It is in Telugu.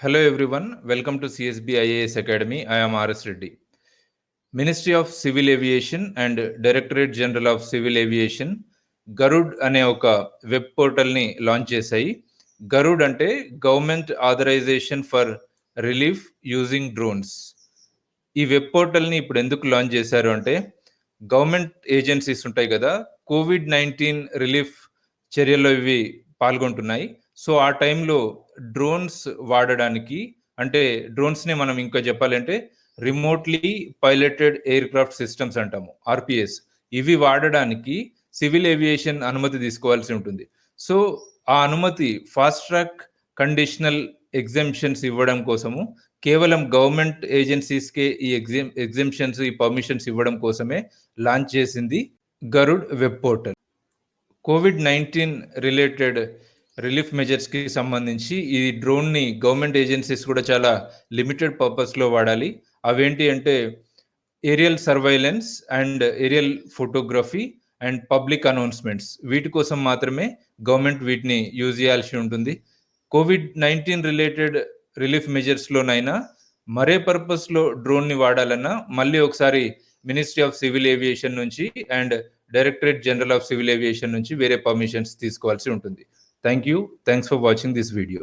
Hello everyone, welcome to CSB IAS Academy. I am RS Reddy. Ministry of civil aviation and directorate general of civil aviation Garud అనే ఒక వెబ్ పోర్టల్ని లాంచ్ చేశాయి. గరుడ్ అంటే government authorisation for relief using drones. ఈ వెబ్ పోర్టల్ని ఇప్పుడు ఎందుకు లాంచ్ చేశారు అంటే గవర్నమెంట్ ఏజెన్సీస్ ఉంటాయి కదా, కోవిడ్-19 రిలీఫ్ చర్యల్లో ఇవి పాల్గొంటున్నాయి. సో ఆ టైంలో డ్రోన్స్ వాడడానికి, అంటే డ్రోన్స్ని మనం ఇంకా చెప్పాలంటే remotely piloted air craft systems అంటాము, ఆర్పిఎస్. ఇవి వాడడానికి సివిల్ ఏవియేషన్ అనుమతి తీసుకోవాల్సి ఉంటుంది. సో ఆ అనుమతి ఫాస్ట్ ట్రాక్ కండిషనల్ ఎగ్జెంప్షన్స్ ఇవ్వడం కోసము, కేవలం గవర్నమెంట్ ఏజెన్సీస్కే ఈ ఎగ్జెంప్షన్స్, ఈ పర్మిషన్స్ ఇవ్వడం కోసమే లాంచ్ చేసింది Garud web portal. COVID related relief మెజర్స్కి సంబంధించి ఈ డ్రోన్ని గవర్నమెంట్ ఏజెన్సీస్ కూడా చాలా లిమిటెడ్ పర్పస్లో వాడాలి. అవేంటి అంటే aerial surveillance and aerial photography and public announcements. వీటి కోసం మాత్రమే గవర్నమెంట్ వీటిని యూజ్ చేయాల్సి ఉంటుంది. కోవిడ్-19 రిలేటెడ్ రిలీఫ్ మెజర్స్లోనైనా మరే పర్పస్లో డ్రోన్ని వాడాలన్నా మళ్ళీ ఒకసారి మినిస్ట్రీ ఆఫ్ సివిల్ ఏవియేషన్ నుంచి and directorate general of civil aviation నుంచి వేరే పర్మిషన్స్ తీసుకోవాల్సి ఉంటుంది. Thank you. Thanks for watching this video.